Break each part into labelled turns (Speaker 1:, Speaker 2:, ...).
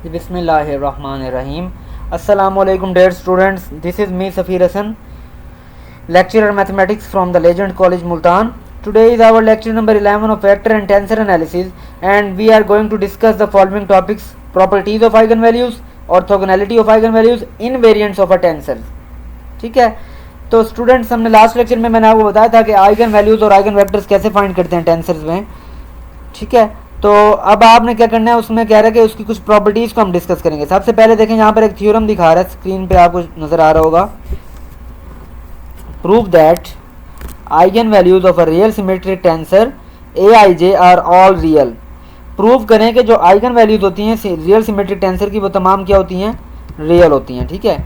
Speaker 1: बिस्मिल्लाहिर्रहमानिर्रहीम। अस्सलामुअलैकुम dear students, this is me Safir Hasan, lecturer mathematics from the Legend College Multan. Today is our lecture number 11 of vector and tensor analysis, and we are going to discuss the following topics: properties of eigenvalues, orthogonality of eigenvalues, invariants of a tensor। ठीक है, तो students हमने last lecture में मैंने आपको बताया था कि आइगन वैल्यूज़ और आइगन वेक्टर्स कैसे फाइंड करते हैं टेंसर्स में। ठीक है, तो अब आपने क्या करना है, उसमें कह रहा है कि उसकी कुछ प्रॉपर्टीज़ को हम डिस्कस करेंगे। सबसे पहले देखें, यहाँ पर एक थ्योरम दिखा रहा है, स्क्रीन पे आपको नज़र आ रहा होगा। Prove that eigen values of a real symmetric tensor AIJ are all real. Prove करें कि जो आइगन वैल्यूज़ होती हैं रियल सिमेट्रिक टेंसर की, वो तमाम क्या होती हैं, रियल होती हैं। ठीक है,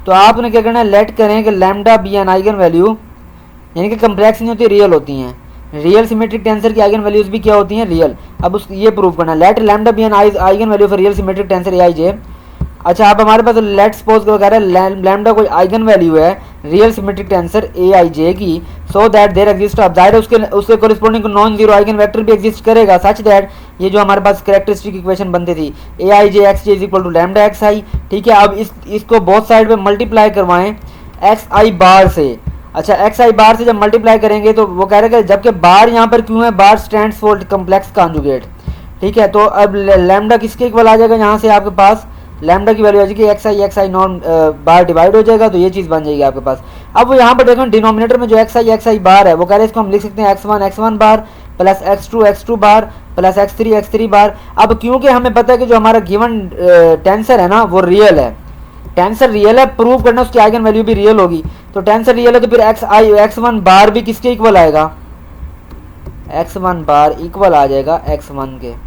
Speaker 1: तो आपने क्या करना है, लेट करें कि lambda be an eigen value, यानी कि कम्प्लेक्स नहीं होती, रियल होती हैं। रियल सिमेट्रिक टेंसर की आइगन वैल्यूज भी क्या होती हैं, रियल। अब उस ये प्रूव करना है, let lambda be an eigen value for real symmetric tensor AIJ। अच्छा, अब हमारे पास लेट सपोज वगैरह लैम्डा कोई आइगन वैल्यू है रियल सिमेट्रिक टेंसर AIJ की, सो दैट देयर एग्जिस्ट, अब जाहिर है उसके कोरिस्पोंडिंग नॉन जीरो आइगन वेक्टर भी एग्जिस्ट करेगा, सच दैट ये जो हमारे पास कैरेक्टरिस्टिक इक्वेशन बनती थी AIJ XJ is equal to lambda XI। ठीक है, अब इसको बोथ साइड पे मल्टीप्लाई करवाएं XI बार से। अच्छा, XI बार से जब मल्टीप्लाई करेंगे तो वो कह रहे हैं, जबकि बार यहाँ पर क्यों है, बार स्टैंड्स फॉर कम्प्लेक्स कॉन्जुगेट। ठीक है, तो अब लैम्डा किसके इक्वल आ जाएगा, यहाँ से आपके पास लैम्डा की वैल्यू आ जाएगी XI नॉन बार डिवाइड हो जाएगा, तो ये चीज़ बन जाएगी आपके पास। अब वो यहाँ पर देखो डिनोमिनेटर में जो XI बार है, वो कह रहे हैं इसको हम लिख सकते हैं X1 बार प्लस X2 बार प्लस X3 बार। अब क्योंकि हमें पता है कि जो हमारा गिवन टेंसर है ना, वो रियल है, टेंसर रियल है, प्रूव करना उसकी आइगन वैल्यू भी रियल होगी। तो टेंसर रियल है तो फिर X1 बार भी किसके इक्वल आएगा, X1 बार इक्वल आ जाएगा X1 के।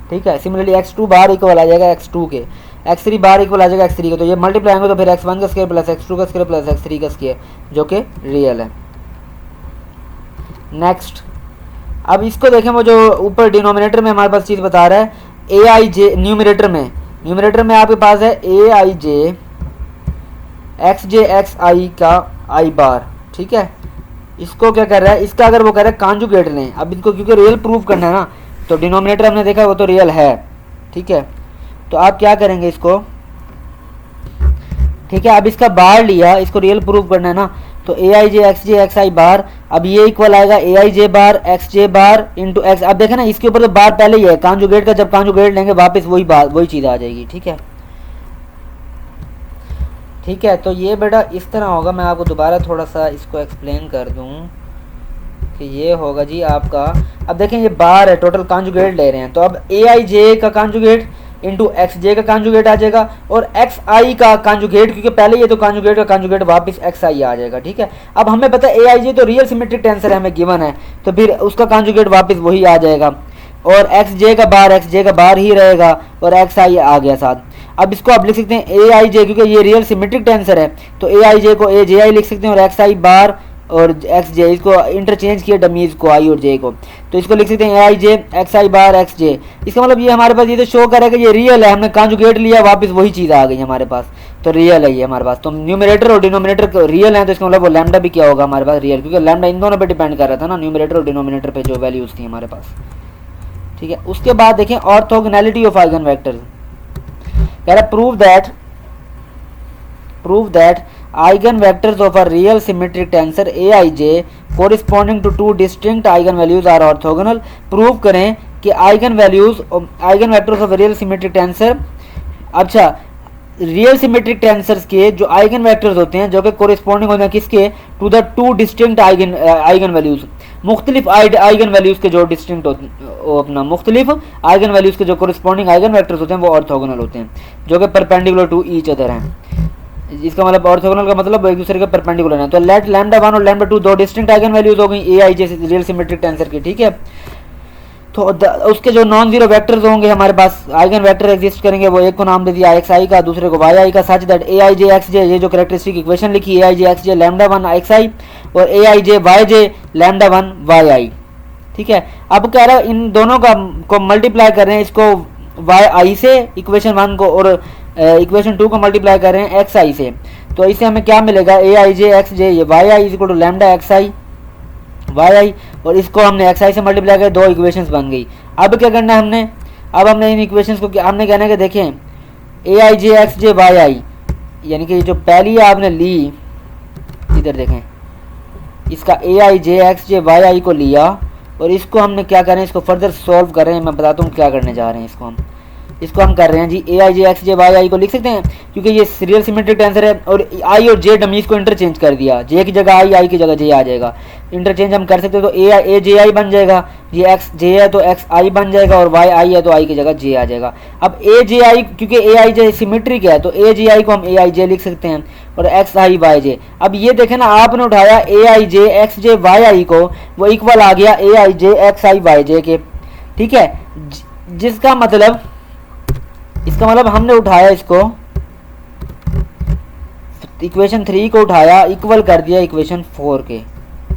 Speaker 1: ठीक है, सिमिलरली X2 बार इक्वल आ जाएगा X2 के, X3 बार इक्वल आ जाएगा X3 के। तो ये मल्टीप्लाई होंगे तो फिर X1 का स्क्वायर प्लस X2 का स्क्वायर प्लस X3 का स्क्वायर, जो कि रियल है। नेक्स्ट, अब इसको देखें, वो जो ऊपर डिनोमिनेटर में हमारे पास चीज़ बता रहा है AIJ, न्यूमरेटर में आपके पास है AIJ XJ XI का I बार। ठीक है, इसको क्या कर रहा है, इसका अगर वो कह रहा है कॉन्जुगेट लें। अब इनको क्योंकि रियल प्रूव करना है ना, तो डिनोमिनेटर हमने देखा वो तो रियल है। ठीक है, तो आप क्या करेंगे इसको, ठीक है, अब इसका बार लिया, इसको रियल प्रूव करना है ना, तो AIJ XJ XI बार, अब ये इक्वल आएगा AIJ बार XJ बार इंटू X। अब देखें ना, इसके ऊपर तो बार पहले ही है, कॉन्जुगेट का जब कॉन्जुगेट लेंगे वापस वही चीज़ आ जाएगी। ठीक है, ठीक है, तो ये बेटा इस तरह होगा। मैं आपको दोबारा थोड़ा सा इसको एक्सप्लेन कर दूं कि ये होगा जी आपका, अब देखें ये बार है, टोटल कॉन्जुगेट ले रहे हैं, तो अब AIJ का कॉन्जुगेट इंटू XJ का कॉन्जुगेट आ जाएगा, और XI का कॉन्जुगेट, क्योंकि पहले ये तो कॉन्जुगेट का कॉन्जुगेट वापस XI आ जाएगा। ठीक है, अब हमें पता है AIJ तो रियल सिमेट्रिक टेंसर है, हमें गिवन है, तो फिर उसका कॉन्जुगेट वापस वही आ जाएगा, और XJ का बार ही रहेगा, और XI आ गया साथ। अब इसको आप लिख सकते हैं AIJ, क्योंकि ये रियल सिमेट्रिक टेंसर है, तो AIJ को AJI लिख सकते हैं, और XI बार और XJ, इसको इंटरचेंज किया डमीज को I और J को, तो इसको लिख सकते हैं AIJ XI बार XJ। इसका मतलब ये हमारे पास ये तो शो कर रहा है कि ये रियल है, हमने कॉन्जुगेट लिया, वापस वही चीज़ आ गई हमारे पास, तो रियल है ये हमारे पास। तो न्यूमरेटर और डिनोमिनेटर रियल है, तो इसका मतलब वो लैम्डा भी क्या होगा हमारे पास, रियल, क्योंकि लैम्डा इन दोनों पर डिपेंड कर रहा था ना, न्यूमरेटर और डिनोमिनेटर पर जो वैल्यूज़ थी हमारे पास। ठीक है, उसके बाद देखें ऑर्थोगोनैलिटी ऑफ आइगन वेक्टर्स, कह रहा prove that eigen vectors of a real symmetric tensor AIJ corresponding to two distinct eigen values are orthogonal. Prove करें कि eigen vectors of real symmetric tensor, अच्छा रियल सिमेट्रिक टेंसर्स के जो eigen vectors होते हैं, जो कि कोरिस्पोंडिंग होते हैं किसके, to the two distinct eigen values, मुख्तलिफ आइगन वैल्यूज के जो डिस्टिंक्ट होते हैं, अपना मुख्तलिफ आइगन वैल्यूज के जो कोरिस्पोंडिंग आइगन वेक्टर्स होते हैं वो ऑर्थोगोनल होते हैं, जो कि परपेंडिकुलर टू ईच अदर हैं। इसका मतलब ऑर्थोगोनल का मतलब एक दूसरे के परपेंडिकुलर है। तो लेट लैम्डा 1 और लैम्डा 2 दो डिस्टिंक्ट आइगन वैल्यूज हो गई AIJ रियल सिमेट्रिक टेंसर की। ठीक है, तो उसके जो नॉन जीरो वेक्टर्स होंगे हमारे पास, आइगन वेक्टर एग्जिस्ट करेंगे, वो एक को नाम दे दिया XI का, दूसरे को YI का, सच दैट AIJ XJ, ये जो कैरेक्टरिस्टिक इक्वेशन लिखी AIJ XJ लैम्डा 1 XI और AIJ YJ लैम्डा 1 YI। ठीक है, अब कह रहा है इन दोनों को मल्टीप्लाई कर रहे हैं, इसको YI से इक्वेशन 1 को, और इक्वेशन 2 को मल्टीप्लाई कर रहे हैं XI से, तो इससे हमें क्या मिलेगा, AIJ XJ ये YI is equal to lambda XI YI, और इसको हमने XI से मल्टीप्लाई कर, दो इक्वेशंस बन गई। अब क्या करना है हमने, अब हमने इन इक्वेशंस को हमने कहना है कि देखें ए I J x J Y आई, यानी कि जो पहली आपने ली, इधर देखें, इसका ए I J x J Y आई को लिया और इसको हमने क्या करें, इसको फर्दर सॉल्व कर रहे हैं। मैं बताता हूँ क्या करने जा रहे हैं। इसको हम कर रहे हैं जी ए I J x J Y आई को लिख सकते हैं क्योंकि ये रियल सिमेट्रिक टेंसर है, और आई और जे डमीज को इंटरचेंज कर दिया, जे की जगह आई की जगह जे आ जाएगा, इंटरचेंज हम कर सकते हैं। तो ए जे आई बन जाएगा, ये एक्स जे है तो एक्स आई बन जाएगा, और वाई आई है तो आई की जगह जे आ जाएगा। अब ए जे आई, क्योंकि ए आई जे सिमेट्रिक है तो ए जे आई को हम ए आई जे लिख सकते हैं, और एक्स आई वाई जे। अब ये देखें ना, आपने उठाया ए I J x J Y आई को, वो इक्वल आ गया ए I J x I Y जे के, ठीक है। जिसका मतलब, इसका मतलब हमने उठाया इसको, इक्वेशन 3 को उठाया, इक्वल कर दिया इक्वेशन 4 के,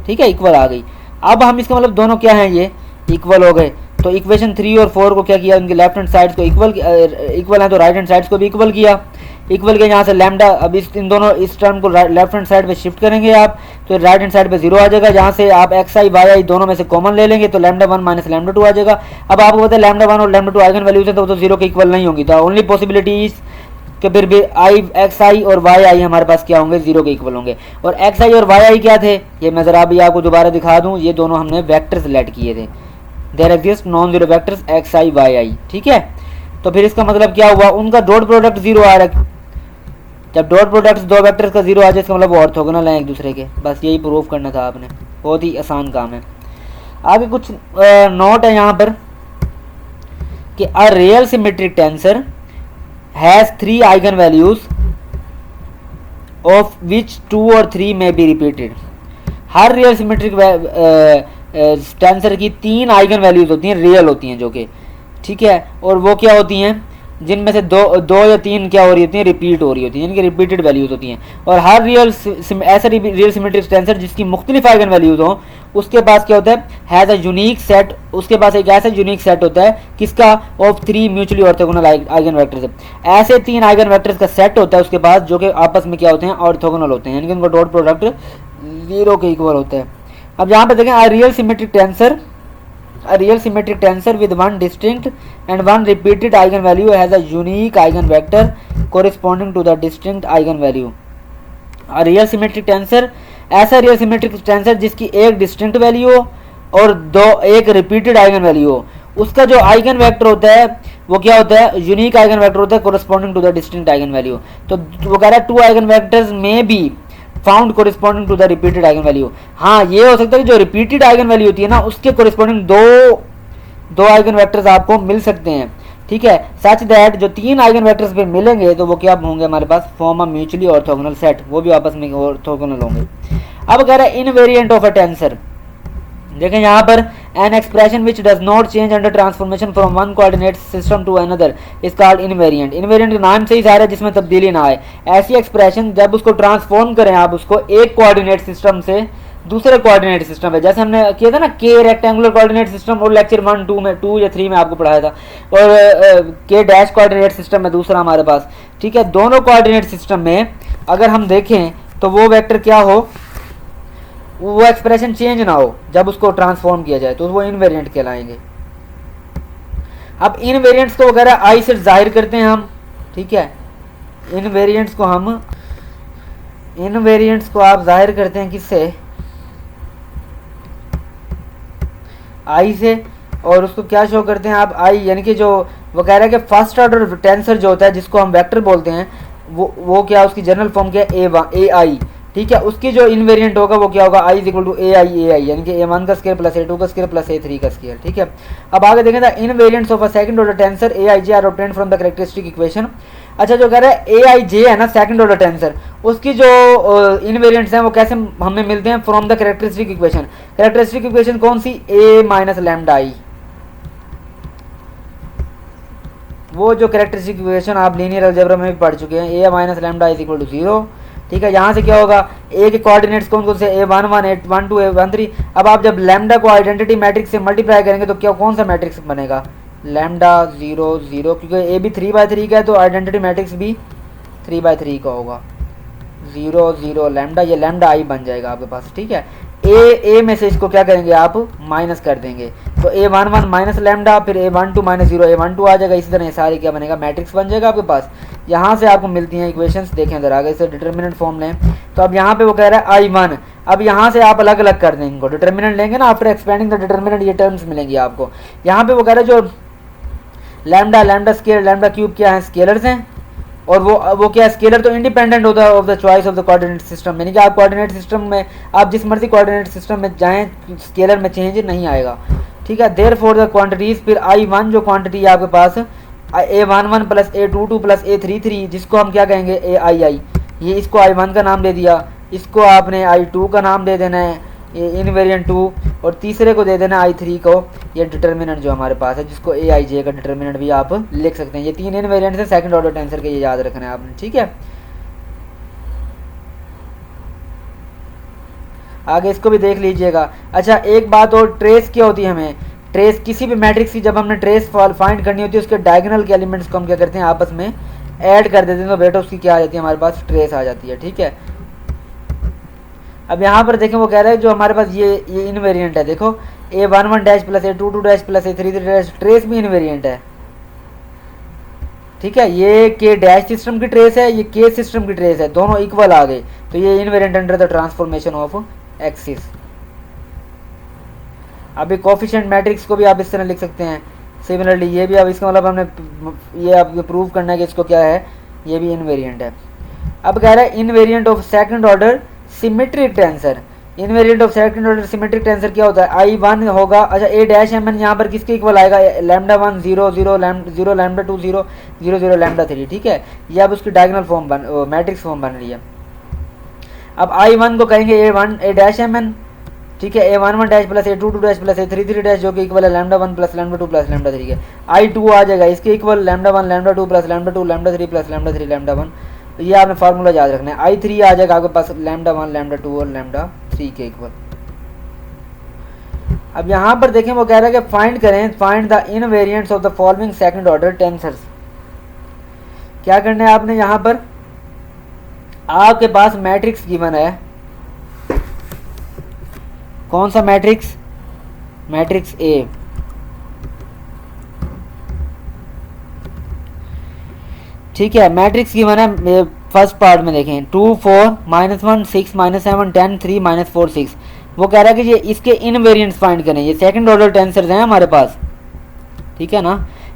Speaker 1: ठीक है, इक्वल आ गई। अब हम इसका मतलब दोनों क्या हैं, ये इक्वल हो गए। तो इक्वेशन 3 और 4 को क्या किया, उनके लेफ्ट हैंड साइड को इक्वल है तो राइट हैंड साइड को भी इक्वल किया। इक्वल के यहाँ से लैम्डा, अब इन दोनों इस टर्म को लेफ्ट हैंड साइड पे शिफ्ट करेंगे आप, तो राइट हैंड साइड पे 0 आ जाएगा। जहाँ से आप एक्स आई वाई आई दोनों में से कॉमन ले लेंगे तो लैम्डा 1 माइनस लैम्डा 2 आ जाएगा। अब आपको पता है लैम्डा 1 और लैम्डा 2 आइगन वैल्यूज है, तो वो तो 0 के इक्वल नहीं होंगी। तो ओनली पॉसिबिलिटी इज कि फिर भी आई एक्स आई और वाई आई हमारे पास क्या होंगे, 0 के इक्वल होंगे। और एक्स आई और वाई आई क्या थे, ये मैं जरा अभी आपको दोबारा दिखा दूँ, ये दोनों हमने वेक्टर्स लेट किए थे। There exist non zero vectors X I Y I, ठीक है। तो फिर इसका मतलब क्या हुआ, उनका डॉट प्रोडक्ट 0 आ रहा है। जब डॉट प्रोडक्ट दो वेक्टर्स का 0 आ जाए इसका मतलब वो ऑर्थोगोनल है एक दूसरे के। बस यही प्रूव करना था आपने, बहुत ही आसान काम है। आगे कुछ नोट है यहाँ पर कि अ real symmetric tensor has 3 eigen values of which 2 और 3 में be repeated. Her real symmetric tensor की 3 आइगन वैल्यूज होती हैं, रियल होती हैं जो कि, ठीक है। और वो क्या होती हैं, जिनमें से दो या 3 क्या हो रही होती हैं, रिपीट हो रही होती हैं, यानी कि रिपीटेड वैल्यूज होती हैं। और हर ऐसा रियल सिमेट्रिक टेंसर जिसकी मुख्तलिफ आइगन वैल्यूज हों, उसके पास क्या होता है, हैज़ अ यूनिक सेट, उसके पास एक ऐसा यूनिक सेट होता है किसका, of 3 mutually orthogonal eigen vectors. ऐसे 3 आइगन वेक्टर्स का सेट होता है उसके पास जो कि आपस में क्या होते हैं, ऑर्थोगोनल होते हैं, यानी कि उनका डॉट प्रोडक्ट 0 के इक्वल होता है। अब यहाँ पे देखें, अ real symmetric tensor with one distinct and one repeated eigenvalue has a unique eigenvector corresponding to the distinct eigenvalue. A real symmetric tensor, ऐसा रियल सिमेट्रिक टेंसर जिसकी एक डिस्टिंक्ट वैल्यू हो और एक रिपीटेड आइगन वैल्यू हो, उसका जो eigen vector होता है वो क्या होता है, यूनिक आइगन वेक्टर होता है corresponding to the distinct eigen value. तो वो कह रहा है 2 eigen vectors may be found corresponding to the repeated eigen value. हाँ, ये हो सकता है कि जो रिपीटेड आइगन वैल्यू होती है ना, उसके कोरिस्पॉन्डिंग दो आइगन वेक्टर्स आपको मिल सकते हैं, ठीक है। सच दैट जो 3 आइगन वेक्टर्स पे मिलेंगे तो वो क्या होंगे हमारे पास, form a mutually orthogonal set, वो भी आपस में ऑर्थोगोनल होंगे। अब कह रहा है इनवेरिएंट ऑफ अ टेंसर, देखें यहाँ पर an expression which does not change under transformation from one coordinate system to another is called invariant. Invariant का नाम से ही सारा है जिसमें तब्दीली ना आए। ऐसी एक्सप्रेशन जब उसको ट्रांसफॉर्म करें आप उसको एक कोऑर्डिनेट सिस्टम से दूसरे कोऑर्डिनेट सिस्टम पे, जैसे हमने किया था ना के रेक्टेंगुलर कोऑर्डिनेट सिस्टम, और लेक्चर 1 2 में 2 या 3 में आपको पढ़ाया था, और के डैश कोऑर्डिनेट सिस्टम में दूसरा हमारे पास, ठीक है। दोनों कोऑर्डिनेट सिस्टम में अगर हम देखें तो वो वेक्टर क्या हो, वो एक्सप्रेशन चेंज ना हो जब उसको ट्रांसफॉर्म किया जाए, तो वो इनवेरिएंट कहलाएंगे। अब इनवेरिएंट्स को वगैरह आई से जाहिर करते हैं हम, ठीक है। इनवेरिएंट्स को आप जाहिर करते हैं किससे, आई से, और उसको क्या शो करते हैं आप, आई, यानी कि जो वो कह रहा है कि फर्स्ट ऑर्डर टेंसर जो होता है जिसको हम वेक्टर बोलते हैं, वो क्या, उसकी जनरल फॉर्म क्या है, ए आई, ठीक है। उसकी जो इनवेरिएंट होगा वो क्या होगा, आई इज इक्वल टू ए आई, यानी कि A1 का स्क्वायर प्लस A2 का स्क्वायर प्लस A3 का स्क्वायर, ठीक है। अब आगे देखें, the invariants of a second order tensor A I J are obtained from the characteristic equation. अच्छा, जो कह रहा है ए आई जे है ना सेकंड ऑर्डर टेंसर, उसकी जो इनवेरिएंट्स हैं वो कैसे हमें मिलते हैं, from the characteristic equation. Characteristic equation कौन सी, ए माइनस लैम्डा आई। वो जो कैरेक्टरिस्टिक इक्वेशन आप लीनियर अलजेब्रा में भी पढ़ चुके हैं, A minus lambda is equal to 0, ठीक है। यहाँ से क्या होगा, ए के कोऑर्डिनेट्स कौन कौन से, A11 A12 A13। अब आप जब लैम्डा को आइडेंटिटी मैट्रिक्स से मल्टीप्लाई करेंगे तो क्या कौन सा मैट्रिक्स बनेगा, लैम्डा 0 0, क्योंकि ए भी 3/3 का है तो आइडेंटिटी मैट्रिक्स भी 3/3 का होगा, 0 0 लैम्डा, ये लैम्डा आई बन जाएगा आपके पास, ठीक है। ए में से इसको क्या करेंगे आप माइनस कर देंगे, तो A11 माइनस लैम्डा, फिर A12 माइनस 0 A12 आ जाएगा। इसी तरह ये सारे क्या बनेगा, मैट्रिक्स बन जाएगा आपके पास। यहाँ से आपको मिलती हैं इक्वेशंस, देखें जरा, अगर इसे डिटर्मिनेंट फॉर्म लें तो अब यहाँ पे वो कह रहा है I1। अब यहाँ से आप अलग अलग कर देंगे इनको, डिटर्मिनेंट लेंगे ना, आफ्टर एक्सपेंडिंग द डिटर्मिनेंट ये टर्म्स मिलेंगी आपको। यहाँ पे वो कह रहा है जो lambda, lambda scalar, lambda cube क्या है, स्केलर्स हैं, और वो क्या स्केलर तो इंडिपेंडेंट होता है of the choice of the coordinate system, यानी कि आप कोऑर्डिनेट सिस्टम में आप जिस मर्जी कोऑर्डिनेट सिस्टम में जाएं स्केलर में चेंज नहीं आएगा, ठीक है। देयर फॉर द क्वांटिटीज, फिर I1 जो क्वांटिटी है आपके पास A11 plus A22 plus A33, जिसको हम क्या कहेंगे AI, ये इसको I1 का नाम दे दिया, इसको आपने I2 का नाम दे देना है, ये इनवेरिएंट 2, और तीसरे को दे देना I3 को, ये डिटर्मिनेंट जो हमारे पास है, जिसको AIJ का डिटर्मिनेंट भी आप लिख सकते हैं। ये 3 इनवेरिएंट्स हैं सेकंड ऑर्डर टेंसर के, ये याद रखना है आपने, ठीक है। आगे इसको भी देख लीजिएगा। अच्छा एक बात और, ट्रेस क्या होती है, हमें ट्रेस किसी भी मैट्रिक्स की जब हमने ट्रेस फाइंड करनी होती है, उसके डायगोनल के एलिमेंट्स को हम क्या करते हैं आपस में ऐड कर देते हैं, तो बेटा उसकी क्या आ जाती है हमारे पास, ट्रेस आ जाती है, ठीक है। अब यहाँ पर देखें वो कह रहा है जो हमारे पास ये इनवेरिएंट है, देखो A11 dash plus A22 dash plus A33 dash, trace भी इनवेरिएंट है, ठीक है। ये के डैश सिस्टम की ट्रेस है, ये के सिस्टम की ट्रेस है, दोनों इक्वल आ गए, तो ये invariant under the transformation of axis. अभी कोफिशिएंट मैट्रिक्स को भी आप इस तरह लिख सकते हैं सिमिलरली, ये भी अब इसका मतलब हमने ये अब प्रूव करना है कि इसको क्या है, ये भी इनवेरिएंट है। अब कह रहा है invariant of second order symmetric tensor, invariant of second order symmetric tensor क्या होता है, I1 होगा। अच्छा A डैश एम एन यहाँ पर किसके इक्वल आएगा, लैम्डा 1 0 0 0 लैम्डा 2 0 0 0 लैम्डा 3, ठीक है। ये अब उसकी डायगोनल फॉर्म मैट्रिक्स फॉर्म बन रही है। अब I1 को कहेंगे A डैश एम एन, ठीक है, A11 dash plus A22 dash plus A33 dash, जो कि इक्वल है lambda 1 plus lambda 2 plus lambda 3 के। I2 आ जाएगा इसके equal lambda 1 lambda 2 plus lambda 2 lambda 3 plus lambda 3 lambda 1, ये आपने फार्मूला याद रखना है। I3 आ जाएगा आपके पास लैम्डा 1 लैम्डा 2 और लैम्डा 3 के इक्वल। अब यहाँ पर देखें वो कह रहा है कि फाइंड करें, find the invariants of the following second order tensors. क्या करना है आपने, यहाँ पर आपके पास मैट्रिक्स गिवन है, कौन सा मैट्रिक्स, मैट्रिक्स ए, ठीक है। मैट्रिक्स गिवन है फर्स्ट पार्ट में, देखें 2 4 -1 6 -7 10 3 -4 6। वो कह रहा है कि ये इसके इनवेरिएंट्स फाइंड करें, ये सेकंड ऑर्डर टेंसर्स हैं हमारे पास, ठीक है ना।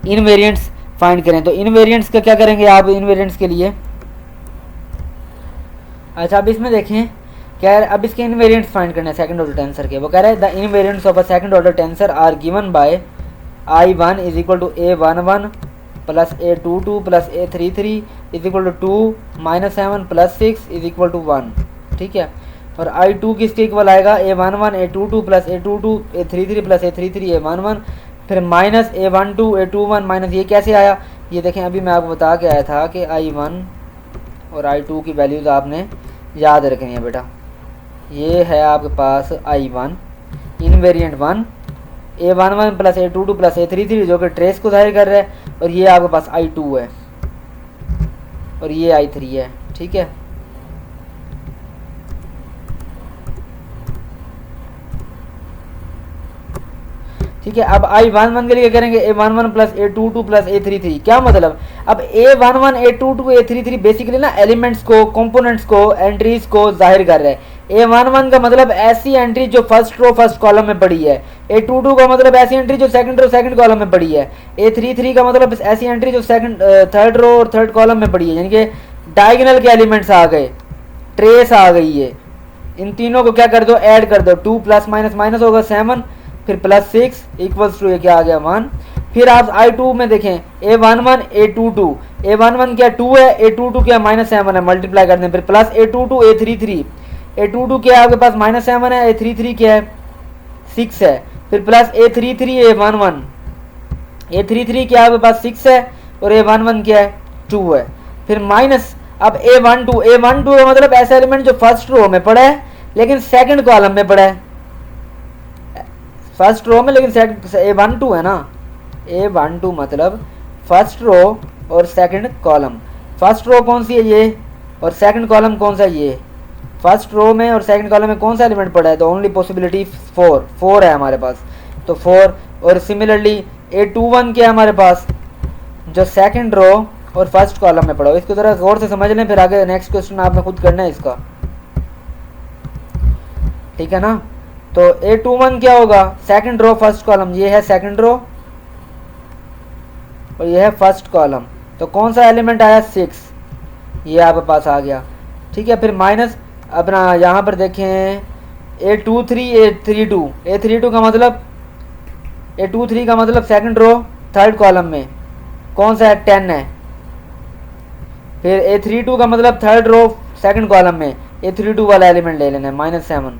Speaker 1: इनवेरिएंट्स फाइंड करें, तो इनवेरिएंट्स का क्या करेंगे आप इनवेरिएंट्स के लिए। अच्छा अब इसमें देखें क्या है, अब इसके इनवेरिएंट्स फाइंड करने सेकंड ऑर्डर टेंसर के। वो कह रहा है the invariants of a second order tensor are given by I1 is equal to A11 plus A22 plus A33 is equal to 2 -7 plus 6 is equal to 1, ठीक है। और I2 किसके इक्वल आएगा, A11 A22 plus A22 A33 plus A33 A11, फिर minus A12 A21 minus, ये कैसे आया, ये देखें अभी मैं आपको बता के आया था कि I1 और I2 की वैल्यूज़ आपने याद रखनी है बेटा। ये है आपके पास I1 invariant 1, A11 plus A22 plus A33 जो कि ट्रेस को जाहिर कर रहा है, और ये आपके पास I2 है और ये I3 है, ठीक है। ठीक है, अब I11 के लिए करेंगे A11 plus A22 plus A33, क्या मतलब, अब A11 A22 A33 बेसिकली ना एलिमेंट्स को, कंपोनेंट्स को, एंट्रीज को जाहिर कर रहे हैं। A11 का मतलब ऐसी एंट्री जो फर्स्ट रो फर्स्ट कॉलम में पड़ी है, A22 का मतलब ऐसी एंट्री जो सेकंड रो सेकंड कॉलम में पड़ी है, A33 का मतलब ऐसी एंट्री जो सेकंड थर्ड रो और थर्ड कॉलम में पड़ी है, यानी कि डायगोनल के एलिमेंट्स आ गए, ट्रेस आ गई है। इन तीनों को क्या कर दो, ऐड कर दो, 2 प्लस माइनस माइनस होगा 7, फिर प्लस 6 इक्वल्स टू ये क्या आ गया 1। फिर आप I2 में देखें A11 A22, A11 क्या 2 है, A22 क्या -7 है, मल्टीप्लाई कर दें, फिर प्लस A22 A33, A22 क्या है आपके पास -7 है, A33 क्या है 6 है, फिर प्लस A33 A11, A33 क्या है आपके पास 6 है और A11 क्या है 2 है, फिर माइनस अब A12 का मतलब ऐसा एलिमेंट जो फर्स्ट रो में पड़ा है लेकिन सेकंड कॉलम में पड़ा है, फर्स्ट रो में लेकिन A12 है ना, A12 मतलब फर्स्ट रो और सेकंड कॉलम। फर्स्ट रो कौन सी है ये, और सेकंड कॉलम कौन सा ये, फर्स्ट रो में और सेकंड कॉलम में कौन सा एलिमेंट पड़ा है, तो ओनली पॉसिबिलिटी 4 है हमारे पास, तो 4। और सिमिलरली A21 क्या है हमारे पास, जो सेकंड रो और फर्स्ट कॉलम में पड़ा हो। इसको ज़रा गौर से समझ लें, फिर आगे नेक्स्ट क्वेश्चन आपने खुद करना है इसका, ठीक है ना। तो A21 क्या होगा, सेकंड रो फर्स्ट कॉलम, ये है सेकंड रो और ये है फर्स्ट कॉलम, तो कौन सा एलिमेंट आया 6, ये आपके पास आ गया, ठीक है। फिर माइनस अपना यहाँ पर देखें A32 का मतलब, A23 का मतलब सेकंड रो थर्ड कॉलम में कौन सा है, 10 है। फिर A32 का मतलब थर्ड रो सेकंड कॉलम में A32 वाला एलिमेंट ले लेना है, -4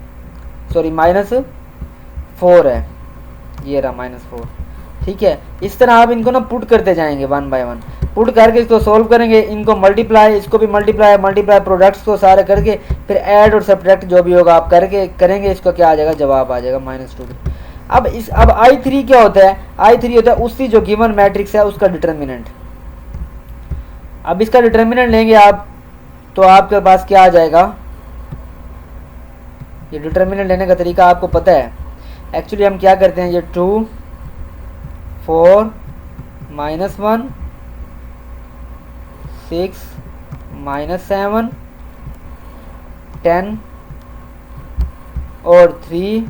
Speaker 1: है, ये रहा -4, ठीक है। इस तरह आप इनको ना पुट करते जाएंगे 1 बाय 1, पुट करके इसको सोल्व करेंगे, इनको मल्टीप्लाई, इसको भी मल्टीप्लाई प्रोडक्ट्स को सारे करके फिर ऐड और सब्ट्रैक्ट जो भी होगा आप करके करेंगे, इसको क्या आ जाएगा, जवाब आ जाएगा -2। अब I3 क्या होता है, I3 होता है उसी जो गिवन मैट्रिक्स है उसका डिटर्मिनेंट। अब इसका डिटर्मिनेंट लेंगे आप, तो आपके पास क्या आ जाएगा, ये डिटर्मिनेंट लेने का तरीका आपको पता है। एक्चुअली हम क्या करते हैं, ये 2 4 -1 6 -7 10 और 3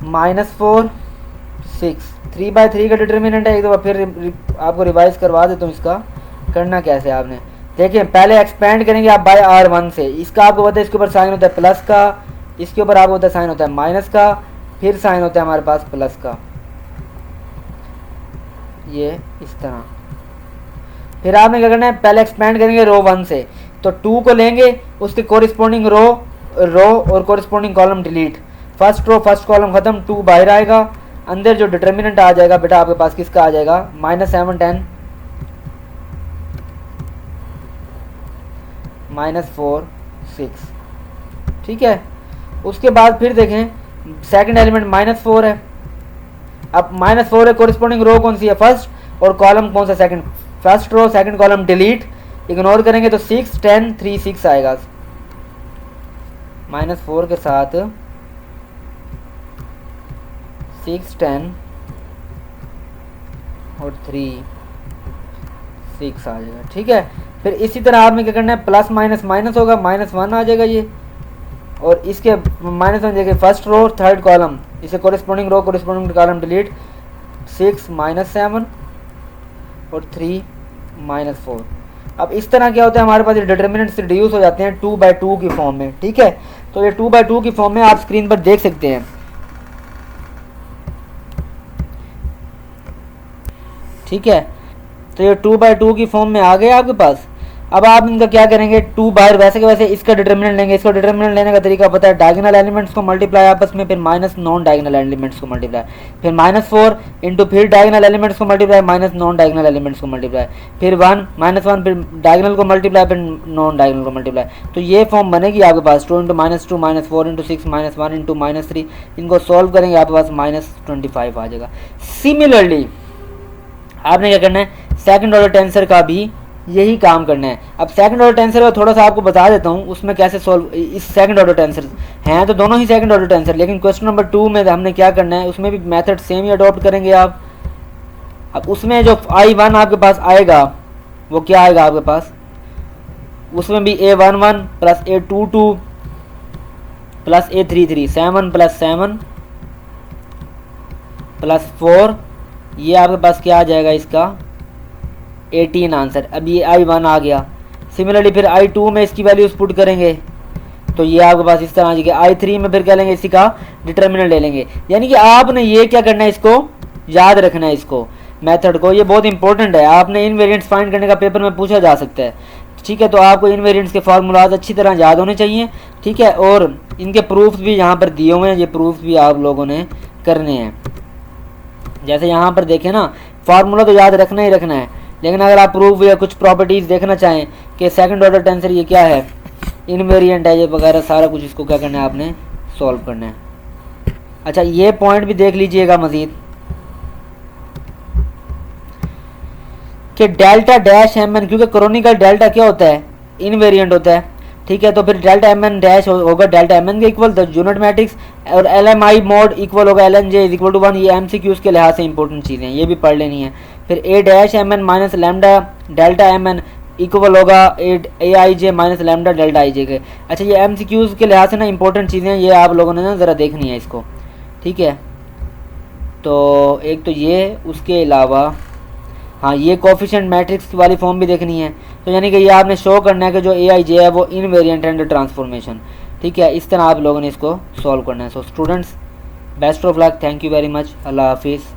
Speaker 1: -4 6, 3/3 का डिटर्मिनेंट है। एक दफ़ा फिर आपको रिवाइज करवा देता हूँ, इसका करना कैसे आपने, देखिए पहले एक्सपेंड करेंगे आप बाय R1 से, इसका आपको पता है इसके ऊपर साइन होता है प्लस का, इसके ऊपर आपको पता है साइन होता है माइनस का, फिर साइन होता है हमारे पास प्लस का, ये इस तरह। फिर आपने क्या करना है, पहले एक्सपेंड करेंगे रो 1 से, तो 2 को लेंगे, उसके कोरिस्पोंडिंग रो और corresponding column delete, first row first column खत्म, 2 बाहर आएगा, अंदर जो डिटर्मिनेंट आ जाएगा बेटा आपके पास किसका आ जाएगा, -7 10 -4 6, ठीक है। उसके बाद फिर देखें सेकंड एलिमेंट -4 है, अब -4 है, कोरिस्पोंडिंग रो कौन सी है, फर्स्ट, और कॉलम कौन सा, second, first row second column delete, ignore करेंगे तो 6 10 3 6 आएगा, -4 के साथ 6 10 और 3 6 आ जाएगा, ठीक है। फिर इसी तरह आपने क्या करना है, प्लस माइनस माइनस होगा, -1 आ जाएगा ये, और इसके -1 देखिए फर्स्ट रो थर्ड कॉलम, इसे कोरिस्पोंडिंग रो कोरिस्पोंडिंग कॉलम डिलीट, 6 -7 और 3 -4। अब इस तरह क्या होता है, हमारे पास ये डिटर्मिनेंट्स रिड्यूस हो जाते हैं 2/2 की फॉर्म में, ठीक है। तो ये 2/2 की फॉर्म में आप स्क्रीन पर देख सकते हैं, ठीक है। तो ये 2/2 की फॉर्म में आ गए आपके पास। अब आप इनका क्या करेंगे, 2 बाहर वैसे के वैसे इसका डिटर्मिनेंट लेंगे, इसका डिटर्मिनेंट लेने का तरीका पता है, डायगोनल एलिमेंट्स को मल्टीप्लाई आपस में, फिर माइनस नॉन डायगोनल एलिमेंट्स को मल्टीप्लाई, फिर -4 इंटू फिर डायगोनल एलिमेंट्स को multiply minus non diagonal elements को मल्टीप्लाई, फिर 1 -1 फिर डायगोनल को मल्टीप्लाई फिर नॉन डायगोनल को मल्टीप्लाई। तो ये फॉर्म बनेगी आपके पास 2 इंटू -2 -4 इंटू 6 -1 इंटू -3, इनको सॉल्व करेंगे आपके पास -25 आ जाएगा। सिमिलरली आपने क्या करना है, सेकंड ऑर्डर टेंसर का भी यही काम करना है। अब सेकंड ऑर्डर टेंसर का थोड़ा सा आपको बता देता हूँ, उसमें कैसे सॉल्व, इस सेकंड ऑर्डर टेंसर हैं तो दोनों ही सेकंड ऑर्डर टेंसर, लेकिन क्वेश्चन नंबर 2 में हमने क्या करना है, उसमें भी मेथड सेम ही अडॉप्ट करेंगे आप। अब उसमें जो I1 आपके पास आएगा वो क्या आएगा आपके पास, उसमें भी A11 plus A22 plus A33, 7 + 7 + 4, ये आपके पास क्या आ जाएगा, इसका 18 आंसर। अब ये I1 आ गया। सिमिलरली फिर I2 में इसकी वैल्यूज पुट करेंगे तो ये आपके पास इस तरह आ जाएगी। I3 में फिर क्या लेंगे, इसी का डिटर्मिनेंट ले लेंगे। यानी कि आपने ये क्या करना है, इसको याद रखना है, इसको मेथड को, ये बहुत इंपॉर्टेंट है। आपने इनवेरिएंट्स फाइंड करने का पेपर में पूछा जा सकता है, ठीक है। तो आपको इनवेरिएंट्स के फार्मूलाज अच्छी तरह याद होने चाहिए, ठीक है। और इनके प्रूफ्स भी यहाँ पर दिए हुए हैं, ये प्रूफ्स भी आप लोगों ने करने हैं। जैसे यहाँ पर देखें ना, फार्मूला तो याद रखना ही रखना है, लेकिन अगर आप प्रूफ या कुछ प्रॉपर्टीज़ देखना चाहें कि सेकंड ऑर्डर टेंसर ये क्या है, इनवेरिएंट है ये वगैरह, सारा कुछ इसको क्या करना है, आपने सॉल्व करना है। अच्छा ये पॉइंट भी देख लीजिएगा मज़ीद कि डेल्टा डैश एम एन, क्योंकि क्रोनिकल डेल्टा क्या होता है, इनवेरिएंट होता है, ठीक है। तो फिर डेल्टा एम एन डैश होगा डेल्टा एम एन के इक्वल द यूनिट मैट्रिक्स, और l m i mod equal होगा l n j is equal to 1। ये एम सी क्यूज़ के लिहाज से इंपॉर्टेंट चीज़ें हैं, ये भी पढ़ लेनी है। फिर A dash M N minus lambda delta M N equal होगा A I J minus lambda delta I J के। अच्छा, ये एम सी क्यूज़ के लिहाज से ना इंपॉर्टेंट चीज़ें हैं, ये आप लोगों ने ना ज़रा देखनी है इसको, ठीक है। तो एक तो ये, उसके अलावा हाँ ये कोफिशिएंट मैट्रिक्स वाली फॉर्म भी देखनी है। तो यानी कि ये आपने शो करना है कि जो ए आई जे है वो इनवेरिएंट एंड ट्रांसफॉर्मेशन, ठीक है। इस तरह आप लोगों ने इसको सॉल्व करना है। So students, best of luck, thank you very much, अल्लाह हाफिज़।